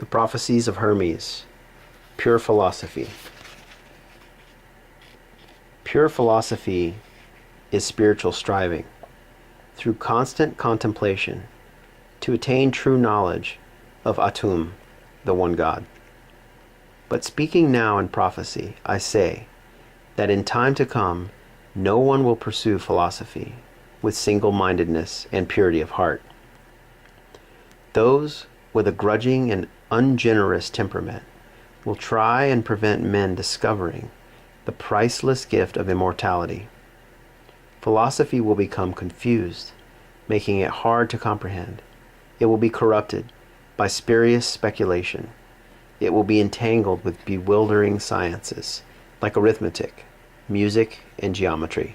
The Prophecies of Hermes. Pure Philosophy. Pure philosophy is spiritual striving, through constant contemplation, to attain true knowledge of Atum, the one God. But speaking now in prophecy, I say that in time to come, no one will pursue philosophy with single-mindedness and purity of heart. Those with a grudging and ungenerous temperament will try and prevent men discovering the priceless gift of immortality. Philosophy will become confused, making it hard to comprehend. It will be corrupted by spurious speculation. It will be entangled with bewildering sciences, like arithmetic, music, and geometry.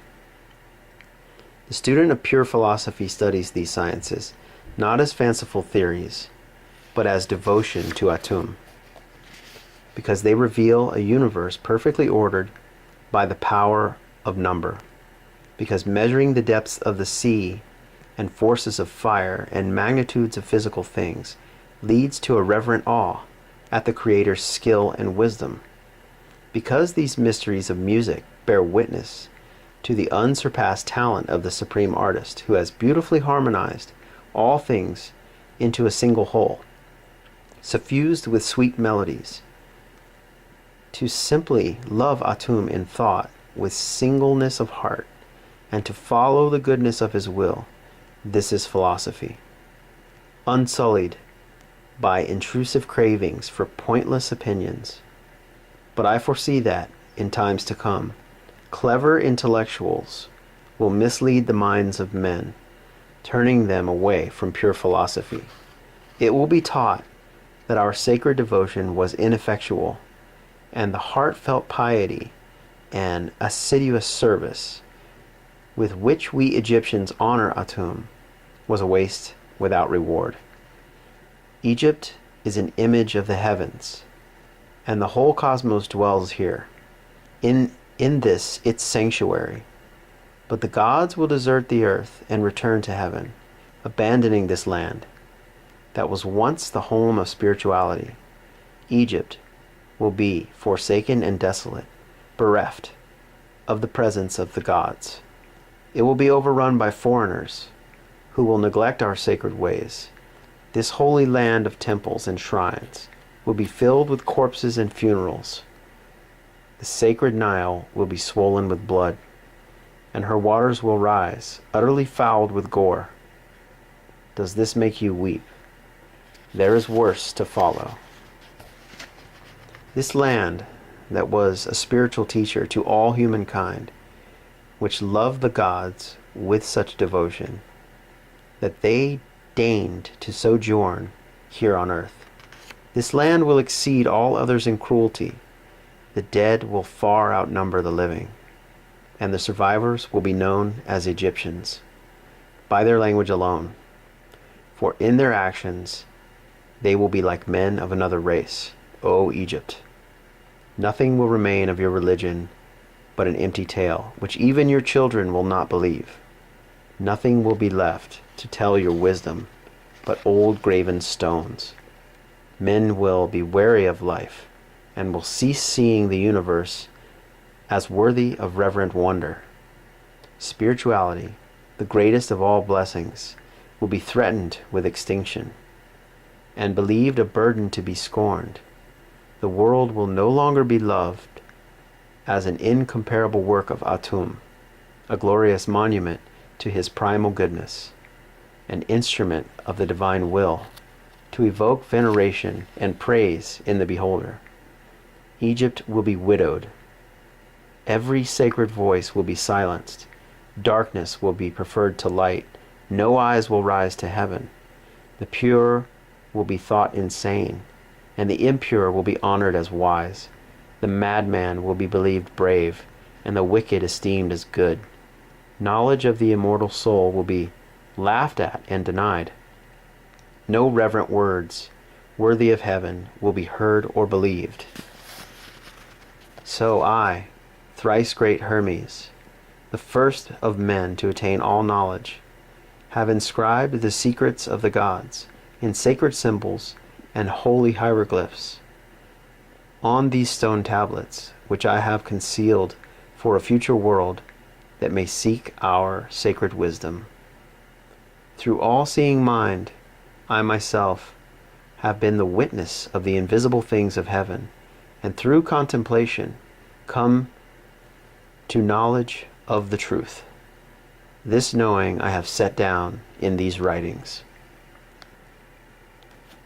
The student of pure philosophy studies these sciences not as fanciful theories, but as devotion to Atum, because they reveal a universe perfectly ordered by the power of number, because measuring the depths of the sea and forces of fire and magnitudes of physical things leads to a reverent awe at the Creator's skill and wisdom, because these mysteries of music bear witness to the unsurpassed talent of the supreme artist, who has beautifully harmonized all things into a single whole, suffused with sweet melodies. To simply love Atum in thought with singleness of heart, and to follow the goodness of his will, this is philosophy, unsullied by intrusive cravings for pointless opinions. But I foresee that, in times to come, clever intellectuals will mislead the minds of men, turning them away from pure philosophy. It will be taught that our sacred devotion was ineffectual, and the heartfelt piety and assiduous service with which we Egyptians honor Atum was a waste without reward. Egypt is an image of the heavens, and the whole cosmos dwells here, in this its sanctuary. But the gods will desert the earth and return to heaven, abandoning this land that was once the home of spirituality. Egypt will be forsaken and desolate, bereft of the presence of the gods. It will be overrun by foreigners who will neglect our sacred ways. This holy land of temples and shrines will be filled with corpses and funerals. The sacred Nile will be swollen with blood, and her waters will rise, utterly fouled with gore. Does this make you weep? There is worse to follow. This land that was a spiritual teacher to all humankind, which loved the gods with such devotion that they deigned to sojourn here on earth. This land will exceed all others in cruelty. The dead will far outnumber the living, and the survivors will be known as Egyptians by their language alone, for in their actions they will be like men of another race, O Egypt. Nothing will remain of your religion but an empty tale, which even your children will not believe. Nothing will be left to tell your wisdom but old graven stones. Men will be weary of life and will cease seeing the universe as worthy of reverent wonder. Spirituality, the greatest of all blessings, will be threatened with extinction and believed a burden to be scorned. The world will no longer be loved as an incomparable work of Atum, a glorious monument to his primal goodness, an instrument of the divine will, to evoke veneration and praise in the beholder. Egypt will be widowed. Every sacred voice will be silenced. Darkness will be preferred to light. No eyes will rise to heaven. The pure will be thought insane, and the impure will be honored as wise. The madman will be believed brave, and the wicked esteemed as good. Knowledge of the immortal soul will be laughed at and denied. No reverent words worthy of heaven will be heard or believed. So I, thrice great Hermes, the first of men to attain all knowledge, have inscribed the secrets of the gods in sacred symbols and holy hieroglyphs on these stone tablets, which I have concealed for a future world that may seek our sacred wisdom. Through all-seeing mind, I myself have been the witness of the invisible things of heaven, and through contemplation come to knowledge of the truth. This knowing I have set down in these writings.